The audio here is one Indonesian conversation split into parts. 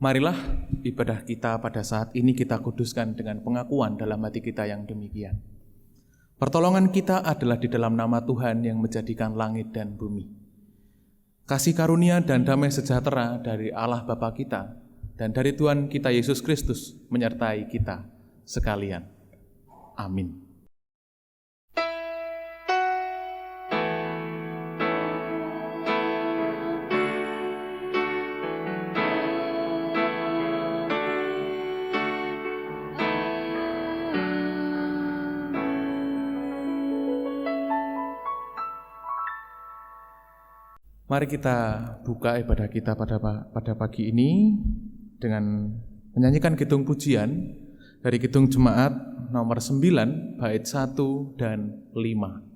Marilah ibadah kita pada saat ini kita kuduskan dengan pengakuan dalam hati kita yang demikian. Pertolongan kita adalah di dalam nama Tuhan yang menjadikan langit dan bumi. Kasih karunia dan damai sejahtera dari Allah Bapa kita dan dari Tuhan kita Yesus Kristus menyertai kita sekalian. Amin. Mari kita buka ibadah kita pada pagi ini dengan menyanyikan kidung pujian dari kidung jemaat nomor 9 bait 1 dan 5.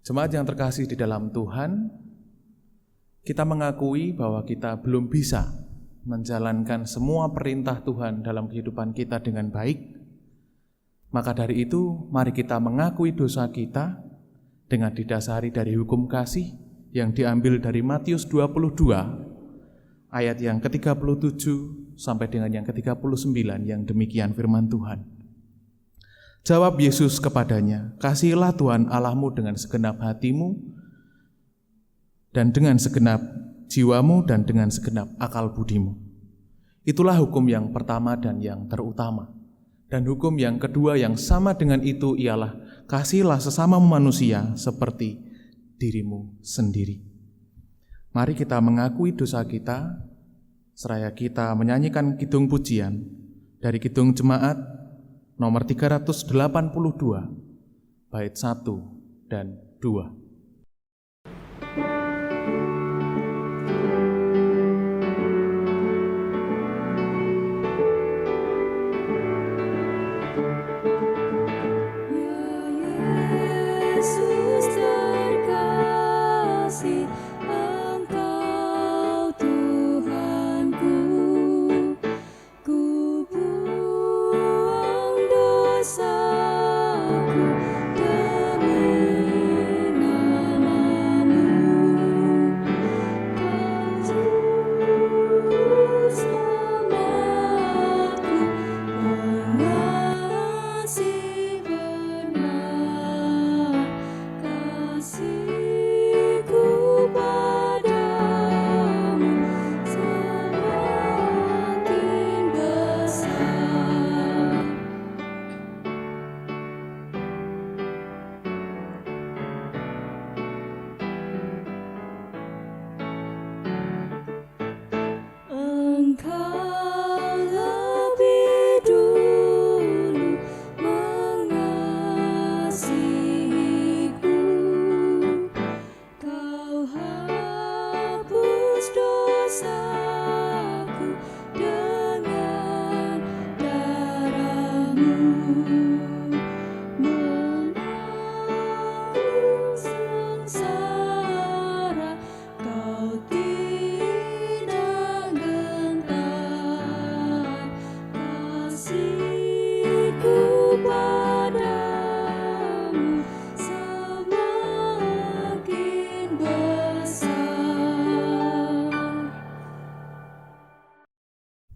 Jemaat yang terkasih di dalam Tuhan, kita mengakui bahwa kita belum bisa menjalankan semua perintah Tuhan dalam kehidupan kita dengan baik. Maka dari itu, mari kita mengakui dosa kita dengan didasari dari hukum kasih yang diambil dari Matius 22, ayat yang ke-37 sampai dengan yang ke-39 yang demikian firman Tuhan. Jawab Yesus kepadanya, "Kasihilah Tuhan Allahmu dengan segenap hatimu dan dengan segenap jiwamu dan dengan segenap akal budimu. Itulah hukum yang pertama dan yang terutama. Dan hukum yang kedua yang sama dengan itu ialah kasihilah sesama manusia seperti dirimu sendiri." Mari kita mengakui dosa kita, seraya kita menyanyikan kidung pujian dari Kidung Jemaat nomor 382, bait 1 dan 2.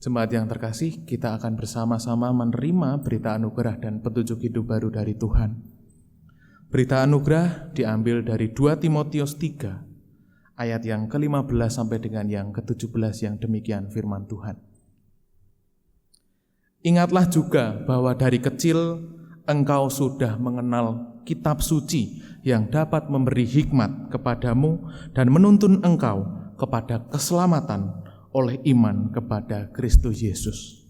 Jemaat yang terkasih, kita akan bersama-sama menerima berita anugerah dan petunjuk hidup baru dari Tuhan. Berita anugerah diambil dari 2 Timotius 3, ayat yang ke-15 sampai dengan yang ke-17 yang demikian firman Tuhan. Ingatlah juga bahwa dari kecil engkau sudah mengenal kitab suci yang dapat memberi hikmat kepadamu dan menuntun engkau kepada keselamatan oleh iman kepada Kristus Yesus.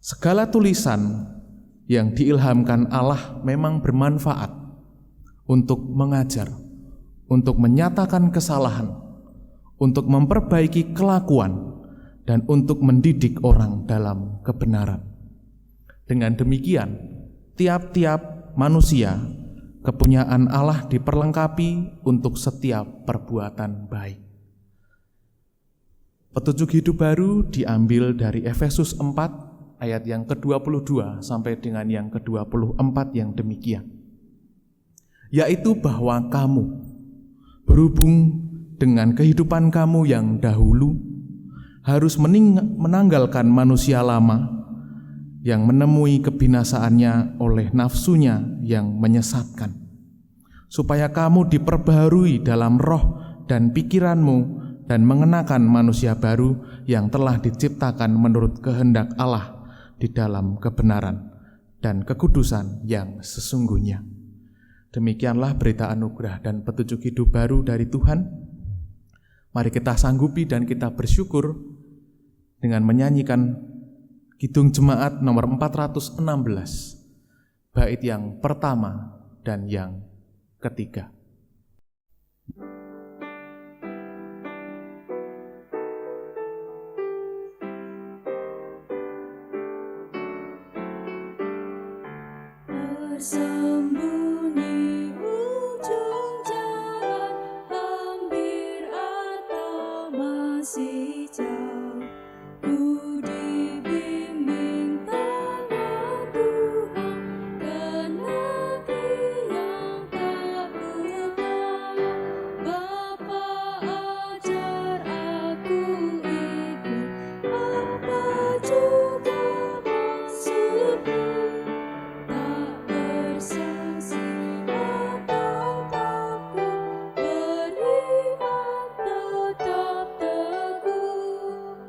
Segala tulisan yang diilhamkan Allah memang bermanfaat untuk mengajar, untuk menyatakan kesalahan, untuk memperbaiki kelakuan, dan untuk mendidik orang dalam kebenaran. Dengan demikian, tiap-tiap manusia kepunyaan Allah diperlengkapi untuk setiap perbuatan baik. Petunjuk hidup baru diambil dari Efesus 4 ayat yang ke-22 sampai dengan yang ke-24 yang demikian. Yaitu bahwa kamu berhubung dengan kehidupan kamu yang dahulu harus menanggalkan manusia lama yang menemui kebinasaannya oleh nafsunya yang menyesatkan, supaya kamu diperbaharui dalam roh dan pikiranmu dan mengenakan manusia baru yang telah diciptakan menurut kehendak Allah di dalam kebenaran dan kekudusan yang sesungguhnya. Demikianlah berita anugerah dan petunjuk hidup baru dari Tuhan. Mari kita sanggupi dan kita bersyukur dengan menyanyikan Kidung Jemaat nomor 416, bait yang pertama dan yang ketiga. Bersembunyi ujung jalan, hampir atau masih jauh, ku dibimbing tangan Tuhan ke negeri yang tak ku tahu. Bapa ajar aku ikut, apa juga maksudmu? Bersaksi atau takut, beriman tetap teguh.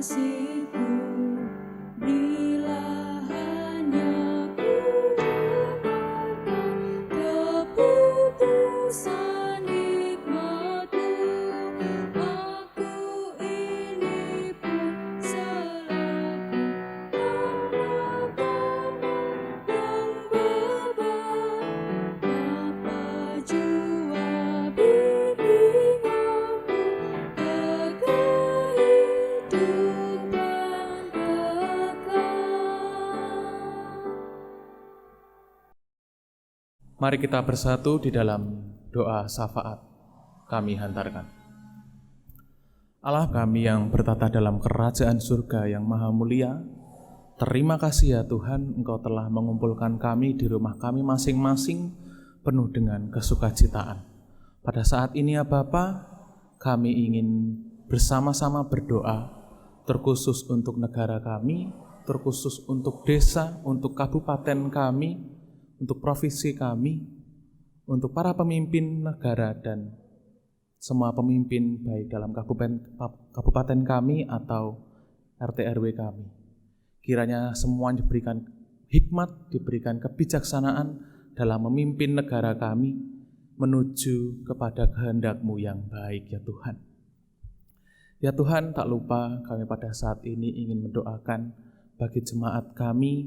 kekasihku, bila hanya ku dengarkan keputusan hikmat-Mu, aku ini pun selaku anak-anak yang beban. Apa jua bimbing aku ke kehidupan kekal. Mari kita bersatu di dalam doa syafaat kami hantarkan. Allah kami yang bertata dalam kerajaan surga yang maha mulia, terima kasih ya Tuhan, Engkau telah mengumpulkan kami di rumah kami masing-masing penuh dengan kesukacitaan. Pada saat ini ya Bapa, kami ingin bersama-sama berdoa, terkhusus untuk negara kami, terkhusus untuk desa, untuk kabupaten kami, untuk provinsi kami, untuk para pemimpin negara dan semua pemimpin baik dalam kabupaten kami atau RT RW kami. Kiranya semua diberikan hikmat, diberikan kebijaksanaan dalam memimpin negara kami menuju kepada kehendak-Mu yang baik ya Tuhan. Ya Tuhan, tak lupa kami pada saat ini ingin mendoakan bagi jemaat kami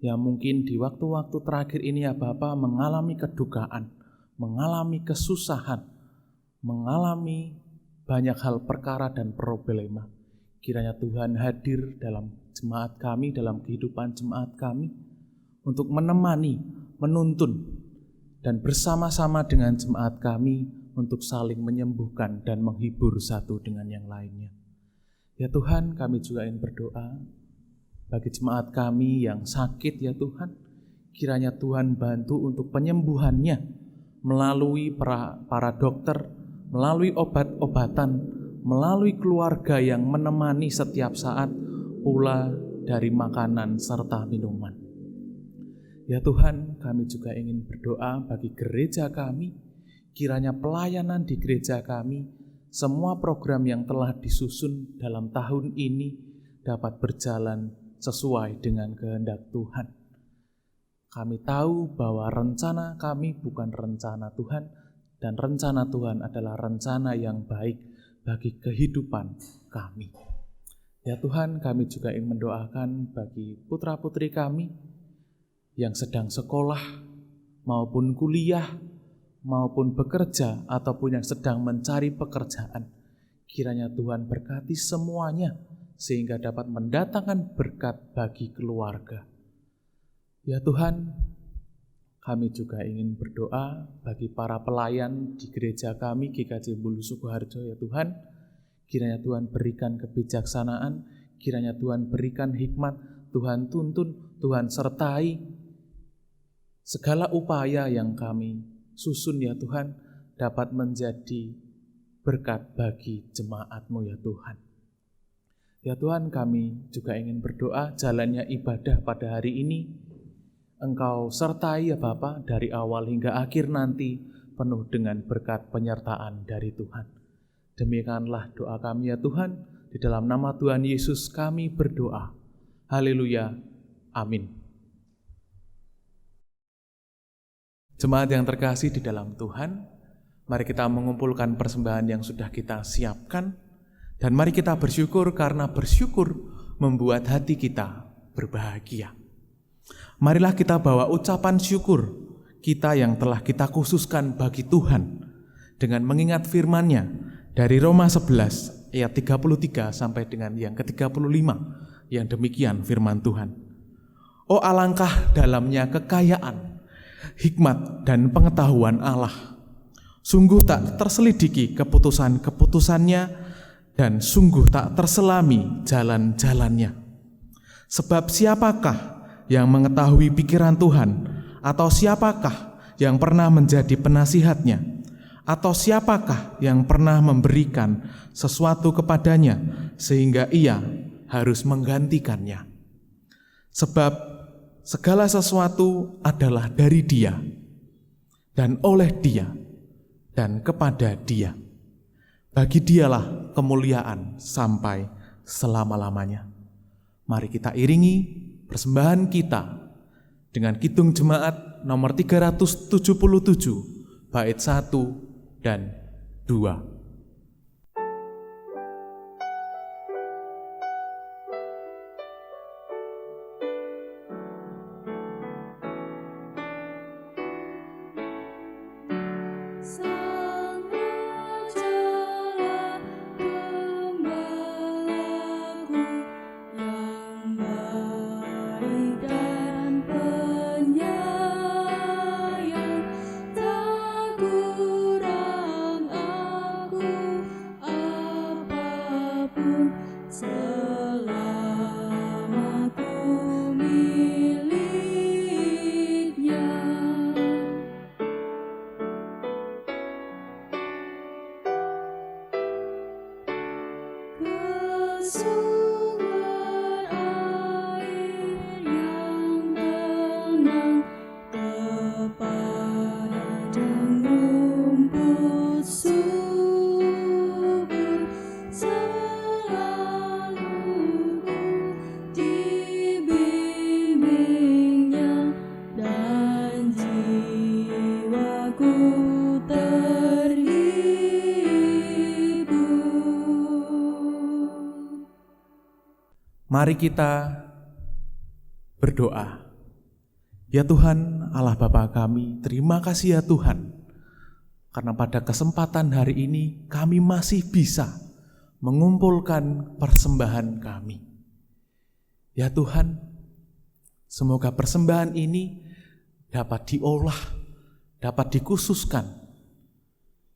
yang mungkin di waktu-waktu terakhir ini ya Bapa mengalami kedukaan, mengalami kesusahan, mengalami banyak hal perkara dan problema. Kiranya Tuhan hadir dalam jemaat kami, dalam kehidupan jemaat kami, untuk menemani, menuntun, dan bersama-sama dengan jemaat kami untuk saling menyembuhkan dan menghibur satu dengan yang lainnya. Ya Tuhan, kami juga ingin berdoa bagi jemaat kami yang sakit ya Tuhan. Kiranya Tuhan bantu untuk penyembuhannya melalui para dokter, melalui obat-obatan, melalui keluarga yang menemani setiap saat, pula dari makanan serta minuman. Ya Tuhan, kami juga ingin berdoa bagi gereja kami. Kiranya pelayanan di gereja kami, semua program yang telah disusun dalam tahun ini dapat berjalan sesuai dengan kehendak Tuhan. Kami tahu bahwa rencana kami bukan rencana Tuhan, dan rencana Tuhan adalah rencana yang baik bagi kehidupan kami. Ya Tuhan, kami juga ingin mendoakan bagi putra-putri kami yang sedang sekolah maupun kuliah maupun bekerja ataupun yang sedang mencari pekerjaan. Kiranya Tuhan berkati semuanya sehingga dapat mendatangkan berkat bagi keluarga. Ya Tuhan, kami juga ingin berdoa bagi para pelayan di gereja kami GKJ Bulu Sukoharjo ya Tuhan. Kiranya Tuhan berikan kebijaksanaan, kiranya Tuhan berikan hikmat, Tuhan tuntun, Tuhan sertai segala upaya yang kami susun ya Tuhan dapat menjadi berkat bagi jemaat-Mu ya Tuhan. Ya Tuhan, kami juga ingin berdoa jalannya ibadah pada hari ini Engkau sertai ya Bapa dari awal hingga akhir nanti penuh dengan berkat penyertaan dari Tuhan. Demikianlah doa kami ya Tuhan, di dalam nama Tuhan Yesus kami berdoa. Haleluya. Amin. Jemaat yang terkasih di dalam Tuhan, mari kita mengumpulkan persembahan yang sudah kita siapkan, dan mari kita bersyukur karena bersyukur membuat hati kita berbahagia. Marilah kita bawa ucapan syukur kita yang telah kita khususkan bagi Tuhan dengan mengingat firman-Nya dari Roma 11 ayat 33 sampai dengan yang ke-35 yang demikian firman Tuhan. Oh alangkah dalamnya kekayaan, hikmat dan pengetahuan Allah. Sungguh tak terselidiki keputusan-keputusannya dan sungguh tak terselami jalan-jalannya. Sebab siapakah yang mengetahui pikiran Tuhan, atau siapakah yang pernah menjadi penasihatnya, atau siapakah yang pernah memberikan sesuatu kepadanya sehingga ia harus menggantikannya. Sebab segala sesuatu adalah dari Dia dan oleh Dia dan kepada Dia. Bagi Dialah kemuliaan sampai selama-lamanya. Mari kita iringi persembahan kita dengan kidung jemaat nomor 377 bait 1 dan 2. Sang Raja Gembalaku yang baik dan penyayang, tak kurang aku apapun selama ku miliknya. Kesungan air yang tenang, tepadang rumput subur, selalu ku dibimbingnya dan jiwaku terhibur. Mari kita berdoa. Ya Tuhan, Allah Bapa kami, terima kasih ya Tuhan, karena pada kesempatan hari ini kami masih bisa mengumpulkan persembahan kami. Ya Tuhan, semoga persembahan ini dapat diolah, dapat dikhususkan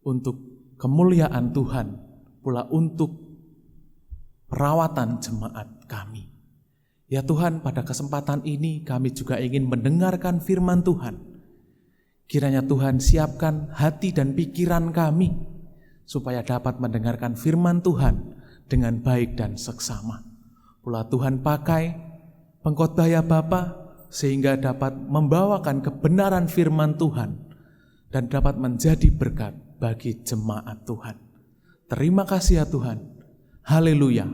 untuk kemuliaan Tuhan, pula untuk perawatan jemaat kami. Ya Tuhan, pada kesempatan ini kami juga ingin mendengarkan firman Tuhan. Kiranya Tuhan siapkan hati dan pikiran kami supaya dapat mendengarkan firman Tuhan dengan baik dan seksama. Pula Tuhan pakai pengkhotbah ya Bapa sehingga dapat membawakan kebenaran firman Tuhan dan dapat menjadi berkat bagi jemaat Tuhan. Terima kasih ya Tuhan. Haleluya.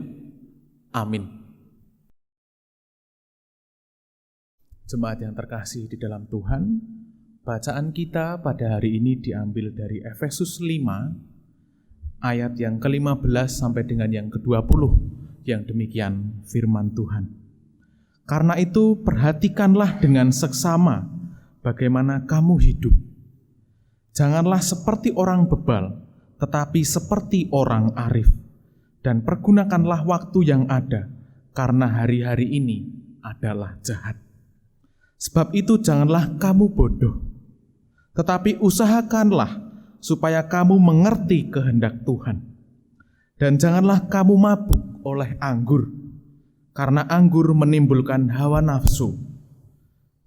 Amin. Jemaat yang terkasih di dalam Tuhan, bacaan kita pada hari ini diambil dari Efesus 5 ayat yang ke-15 sampai dengan yang ke-20, yang demikian firman Tuhan. Karena itu perhatikanlah dengan seksama bagaimana kamu hidup. Janganlah seperti orang bebal, tetapi seperti orang arif. Dan pergunakanlah waktu yang ada, karena hari-hari ini adalah jahat. Sebab itu janganlah kamu bodoh, tetapi usahakanlah supaya kamu mengerti kehendak Tuhan. Dan janganlah kamu mabuk oleh anggur, karena anggur menimbulkan hawa nafsu.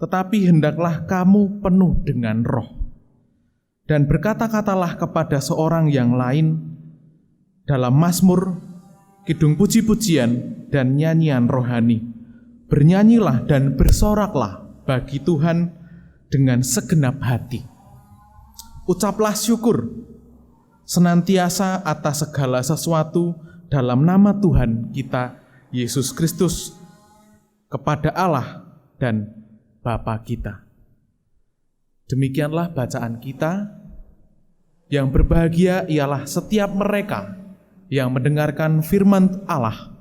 Tetapi hendaklah kamu penuh dengan roh. Dan berkata-katalah kepada seorang yang lain dalam mazmur, kidung puji-pujian, dan nyanyian rohani. Bernyanyilah dan bersoraklah bagi Tuhan dengan segenap hati. Ucaplah syukur senantiasa atas segala sesuatu dalam nama Tuhan kita Yesus Kristus kepada Allah dan Bapa kita. Demikianlah bacaan kita. Yang berbahagia ialah setiap mereka yang mendengarkan firman Allah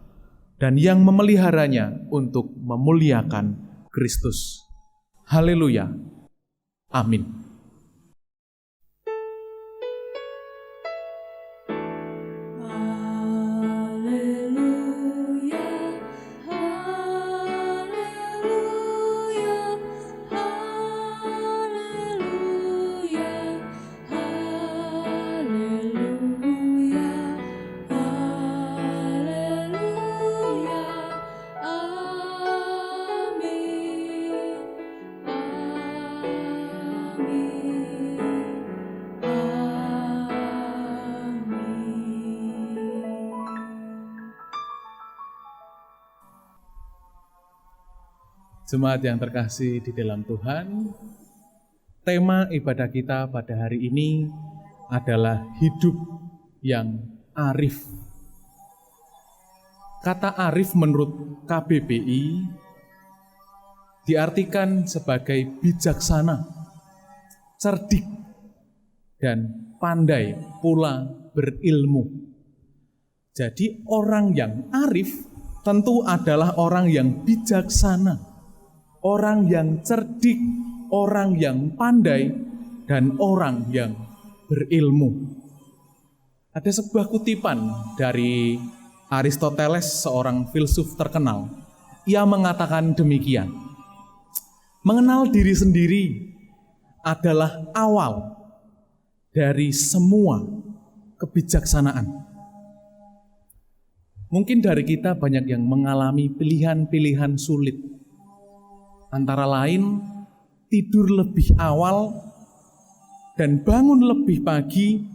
dan yang memeliharanya untuk memuliakan Kristus. Haleluya. Amin. Haleluya, haleluya, haleluya, haleluya, haleluya, amin, Jemaat yang terkasih di dalam Tuhan, tema ibadah kita pada hari ini adalah hidup yang arif. Kata arif menurut KBBI diartikan sebagai bijaksana, cerdik, dan pandai pula berilmu. Jadi orang yang arif tentu adalah orang yang bijaksana, orang yang cerdik, orang yang pandai, dan orang yang berilmu. Ada sebuah kutipan dari Aristoteles, seorang filsuf terkenal. Ia mengatakan demikian: mengenal diri sendiri adalah awal dari semua kebijaksanaan. Mungkin dari kita banyak yang mengalami pilihan-pilihan sulit. Antara lain, tidur lebih awal dan bangun lebih pagi,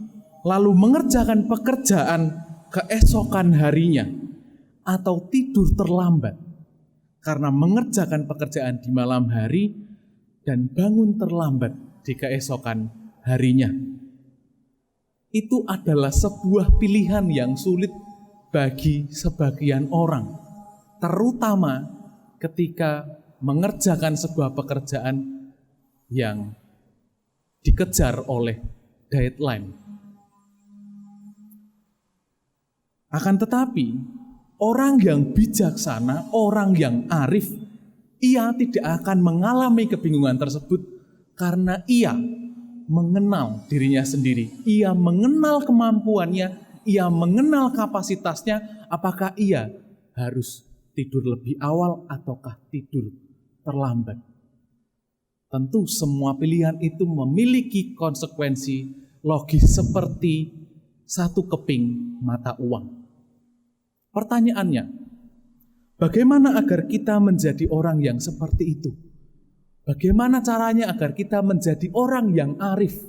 lalu mengerjakan pekerjaan keesokan harinya, atau tidur terlambat karena mengerjakan pekerjaan di malam hari dan bangun terlambat di keesokan harinya. Itu adalah sebuah pilihan yang sulit bagi sebagian orang, terutama ketika mengerjakan sebuah pekerjaan yang dikejar oleh deadline. Akan tetapi, orang yang bijaksana, orang yang arif, ia tidak akan mengalami kebingungan tersebut karena ia mengenal dirinya sendiri. Ia mengenal kemampuannya, ia mengenal kapasitasnya, apakah ia harus tidur lebih awal ataukah tidur terlambat. Tentu semua pilihan itu memiliki konsekuensi logis seperti satu keping mata uang. Pertanyaannya, bagaimana agar kita menjadi orang yang seperti itu? Bagaimana caranya agar kita menjadi orang yang arif?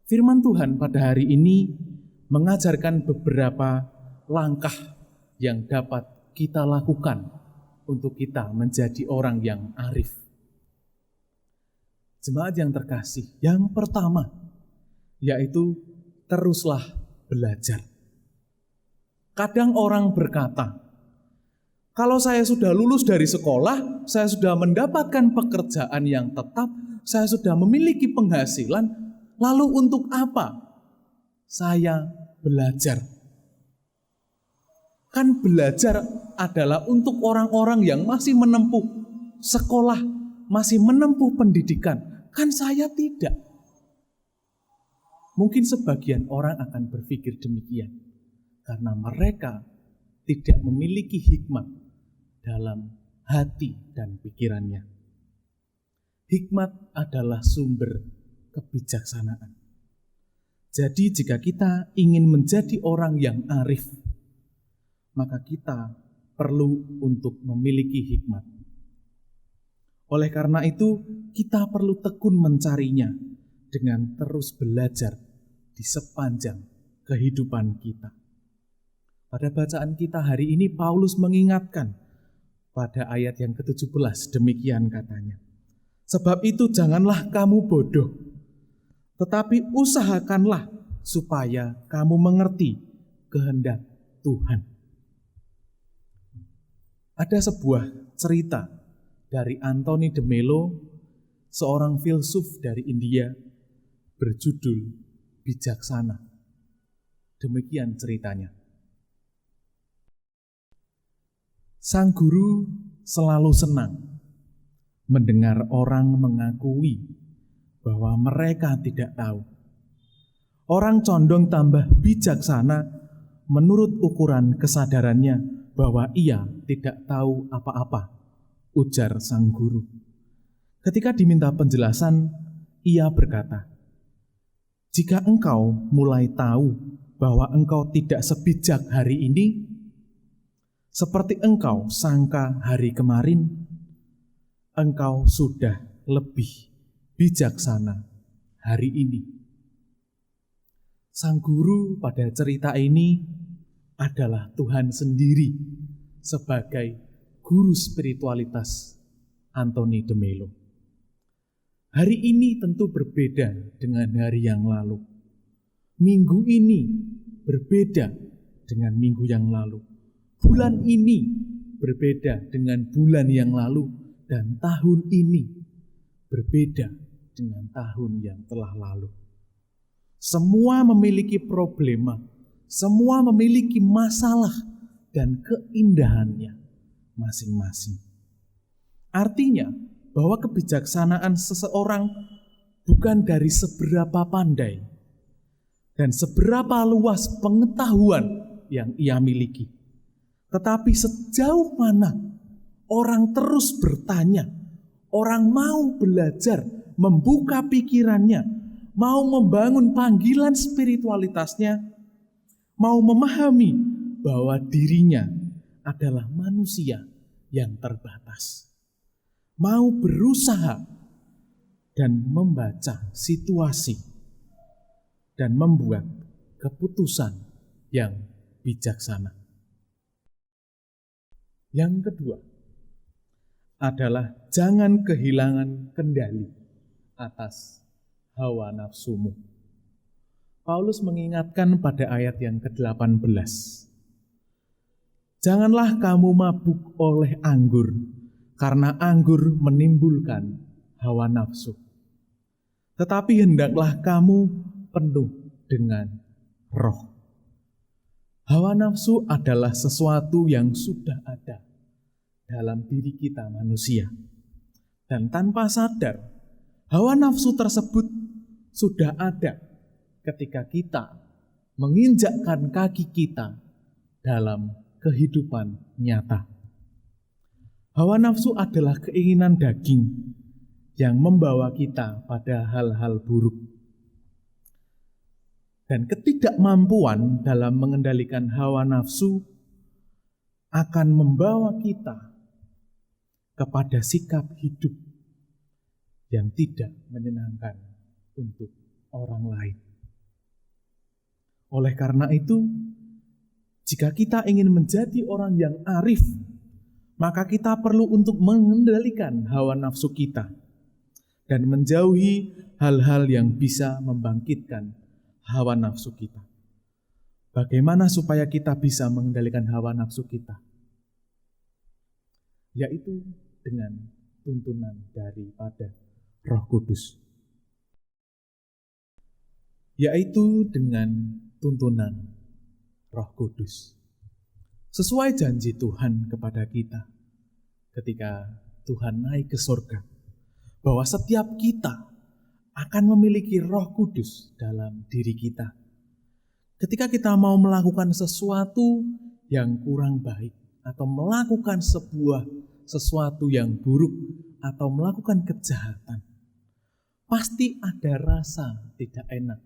Firman Tuhan pada hari ini mengajarkan beberapa langkah yang dapat kita lakukan untuk kita menjadi orang yang arif. Jemaat yang terkasih, yang pertama yaitu teruslah belajar. Kadang orang berkata, kalau saya sudah lulus dari sekolah, saya sudah mendapatkan pekerjaan yang tetap, saya sudah memiliki penghasilan, lalu untuk apa saya belajar? Kan belajar adalah untuk orang-orang yang masih menempuh sekolah, masih menempuh pendidikan. Kan saya tidak. Mungkin sebagian orang akan berpikir demikian, karena mereka tidak memiliki hikmat dalam hati dan pikirannya. Hikmat adalah sumber kebijaksanaan. Jadi jika kita ingin menjadi orang yang arif, maka kita perlu untuk memiliki hikmat. Oleh karena itu, kita perlu tekun mencarinya dengan terus belajar di sepanjang kehidupan kita. Pada bacaan kita hari ini, Paulus mengingatkan pada ayat yang ke-17, demikian katanya. Sebab itu janganlah kamu bodoh, tetapi usahakanlah supaya kamu mengerti kehendak Tuhan. Ada sebuah cerita dari Anthony de Mello, seorang filsuf dari India, berjudul Bijaksana. Demikian ceritanya. Sang guru selalu senang mendengar orang mengakui bahwa mereka tidak tahu. Orang condong tambah bijaksana menurut ukuran kesadarannya bahwa ia tidak tahu apa-apa, ujar sang guru. Ketika diminta penjelasan, ia berkata, "Jika engkau mulai tahu bahwa engkau tidak sebijak hari ini, seperti engkau sangka hari kemarin, engkau sudah lebih bijaksana hari ini." Sang guru pada cerita ini adalah Tuhan sendiri sebagai guru spiritualitas Anthony de Mello. Hari ini tentu berbeda dengan hari yang lalu. Minggu ini berbeda dengan minggu yang lalu. bulan ini berbeda dengan bulan yang lalu, dan tahun ini berbeda dengan tahun yang telah lalu. Semua memiliki problema, semua memiliki masalah dan keindahannya masing-masing. Artinya bahwa kebijaksanaan seseorang bukan dari seberapa pandai dan seberapa luas pengetahuan yang ia miliki, tetapi sejauh mana orang terus bertanya, orang mau belajar, membuka pikirannya, mau membangun panggilan spiritualitasnya, mau memahami bahwa dirinya adalah manusia yang terbatas, mau berusaha dan membaca situasi dan membuat keputusan yang bijaksana. Yang kedua adalah jangan kehilangan kendali atas hawa nafsumu. Paulus mengingatkan pada ayat yang ke-18. Janganlah kamu mabuk oleh anggur, karena anggur menimbulkan hawa nafsu. Tetapi hendaklah kamu penuh dengan roh. Hawa nafsu adalah sesuatu yang sudah ada dalam diri kita manusia. Dan tanpa sadar, hawa nafsu tersebut sudah ada ketika kita menginjakkan kaki kita dalam kehidupan nyata. Hawa nafsu adalah keinginan daging yang membawa kita pada hal-hal buruk. Dan ketidakmampuan dalam mengendalikan hawa nafsu akan membawa kita kepada sikap hidup yang tidak menyenangkan untuk orang lain. Oleh karena itu, jika kita ingin menjadi orang yang arif, maka kita perlu untuk mengendalikan hawa nafsu kita dan menjauhi hal-hal yang bisa membangkitkan hawa nafsu kita. Bagaimana supaya kita bisa mengendalikan hawa nafsu kita? Yaitu dengan tuntunan daripada Roh Kudus. Yaitu dengan tuntunan Roh Kudus. Sesuai janji Tuhan kepada kita ketika Tuhan naik ke surga, bahwa setiap kita akan memiliki Roh Kudus dalam diri kita. Ketika kita mau melakukan sesuatu yang kurang baik, atau melakukan sesuatu yang buruk, atau melakukan kejahatan, pasti ada rasa tidak enak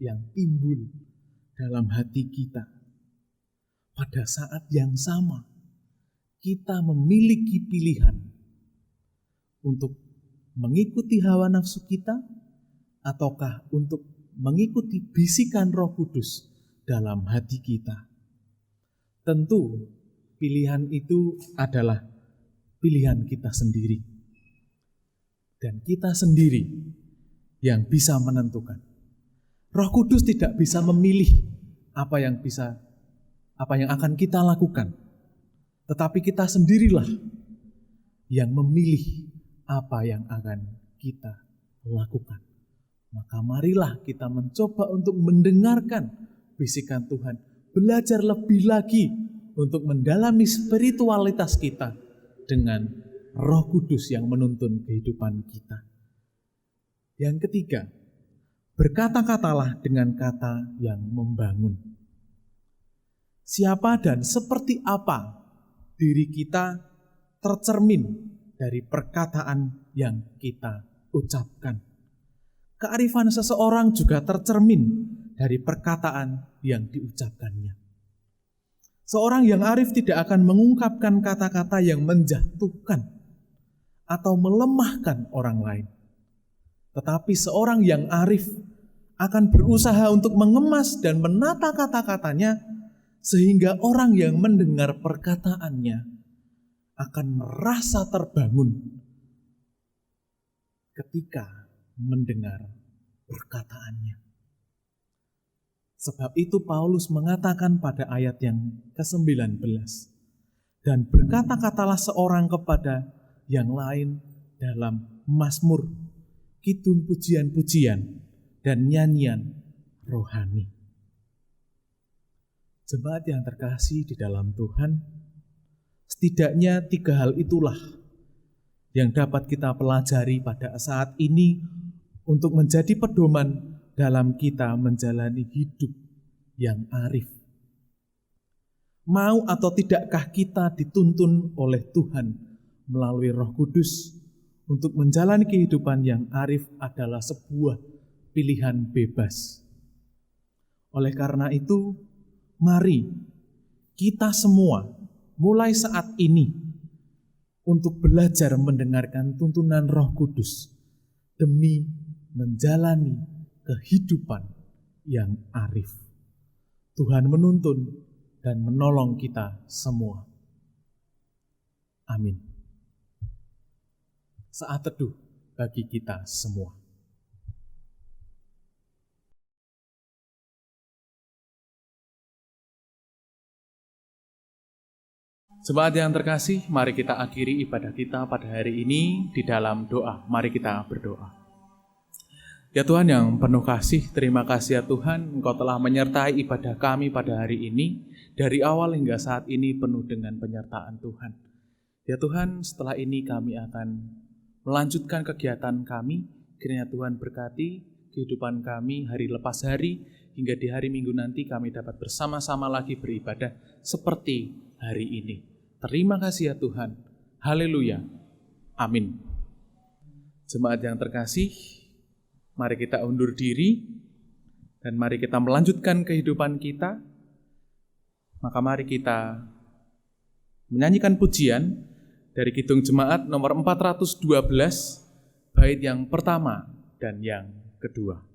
yang timbul dalam hati kita. Pada saat yang sama, kita memiliki pilihan untuk mengikuti hawa nafsu kita, ataukah untuk mengikuti bisikan Roh Kudus dalam hati kita. Tentu pilihan itu adalah pilihan kita sendiri. Dan kita sendiri yang bisa menentukan. Roh Kudus tidak bisa memilih apa yang akan kita lakukan. Tetapi kita sendirilah yang memilih apa yang akan kita lakukan. Maka marilah kita mencoba untuk mendengarkan bisikan Tuhan, belajar lebih lagi untuk mendalami spiritualitas kita dengan Roh Kudus yang menuntun kehidupan kita. Yang ketiga, berkata-katalah dengan kata yang membangun. Siapa dan seperti apa diri kita tercermin dari perkataan yang kita ucapkan. Kearifan seseorang juga tercermin dari perkataan yang diucapkannya. Seorang yang arif tidak akan mengungkapkan kata-kata yang menjatuhkan atau melemahkan orang lain. Tetapi seorang yang arif akan berusaha untuk mengemas dan menata kata-katanya sehingga orang yang mendengar perkataannya akan merasa terbangun ketika mendengar perkataannya. Sebab itu Paulus mengatakan pada ayat yang ke-19, dan berkata-katalah seorang kepada yang lain dalam mazmur, kidung pujian-pujian, dan nyanyian rohani. Jemaat yang terkasih di dalam Tuhan, setidaknya 3 hal itulah yang dapat kita pelajari pada saat ini untuk menjadi pedoman dalam kita menjalani hidup yang arif. Mau atau tidakkah kita dituntun oleh Tuhan melalui Roh Kudus untuk menjalani kehidupan yang arif adalah sebuah pilihan bebas. Oleh karena itu, mari kita semua mulai saat ini untuk belajar mendengarkan tuntunan Roh Kudus demi menjalani kehidupan yang arif. Tuhan menuntun dan menolong kita semua. Amin. Saat teduh bagi kita semua. Jemaat yang terkasih, mari kita akhiri ibadah kita pada hari ini di dalam doa. Mari kita berdoa. Ya Tuhan yang penuh kasih, terima kasih ya Tuhan, Engkau telah menyertai ibadah kami pada hari ini, dari awal hingga saat ini penuh dengan penyertaan Tuhan. Ya Tuhan, setelah ini kami akan melanjutkan kegiatan kami, kiranya Tuhan berkati kehidupan kami hari lepas hari, hingga di hari Minggu nanti kami dapat bersama-sama lagi beribadah seperti hari ini. Terima kasih ya Tuhan. Haleluya. Amin. Jemaat yang terkasih, mari kita undur diri dan mari kita melanjutkan kehidupan kita. Maka mari kita menyanyikan pujian dari Kidung Jemaat nomor 412, bait yang pertama dan yang kedua.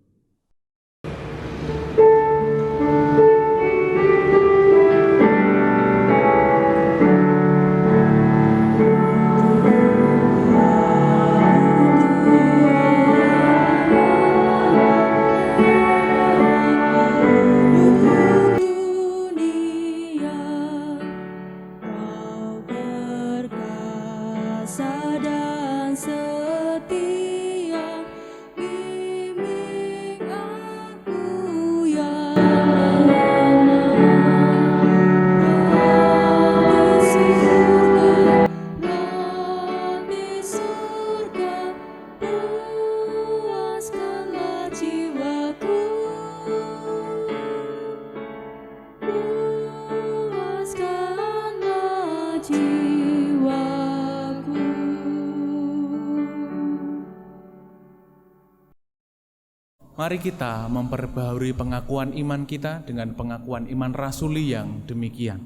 Mari kita memperbaharui pengakuan iman kita dengan pengakuan iman rasuli yang demikian.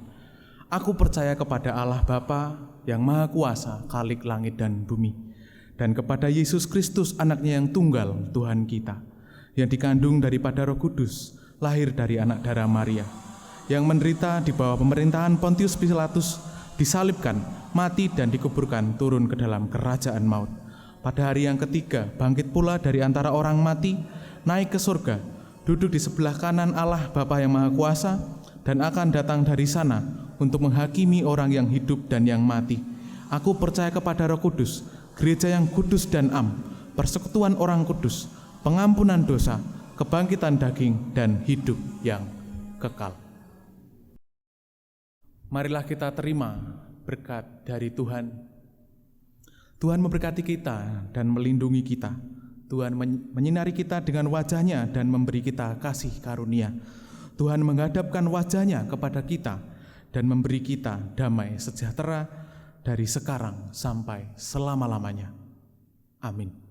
Aku percaya kepada Allah Bapa yang Maha Kuasa, Khalik langit dan bumi, dan kepada Yesus Kristus anaknya yang tunggal, Tuhan kita, yang dikandung daripada Roh Kudus, lahir dari anak darah Maria, yang menderita di bawah pemerintahan Pontius Pilatus, disalibkan, mati dan dikuburkan, turun ke dalam kerajaan maut. Pada hari yang ketiga, bangkit pula dari antara orang mati, naik ke surga, duduk di sebelah kanan Allah Bapa yang Maha Kuasa, dan akan datang dari sana untuk menghakimi orang yang hidup dan yang mati. Aku percaya kepada Roh Kudus, gereja yang kudus dan am, persekutuan orang kudus, pengampunan dosa, kebangkitan daging, dan hidup yang kekal. Marilah kita terima berkat dari Tuhan. Tuhan memberkati kita dan melindungi kita. Tuhan menyinari kita dengan wajah-Nya dan memberi kita kasih karunia. Tuhan menghadapkan wajah-Nya kepada kita dan memberi kita damai sejahtera dari sekarang sampai selama-lamanya. Amin.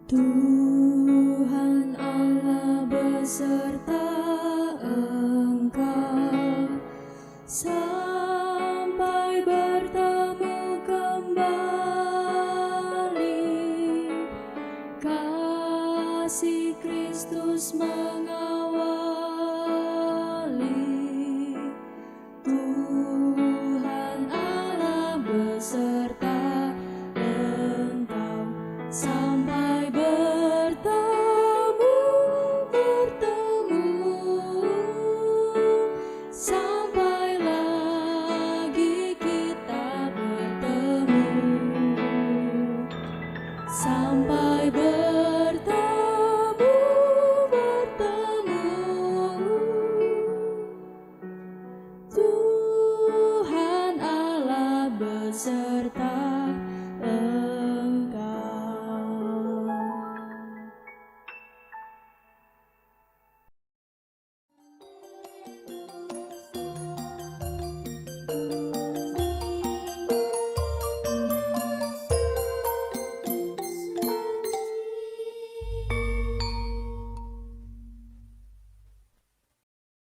Tuhan Allah beserta engkau sampai bertemu kembali. Kasih Kristus mengawali. Tuhan Allah beserta engkau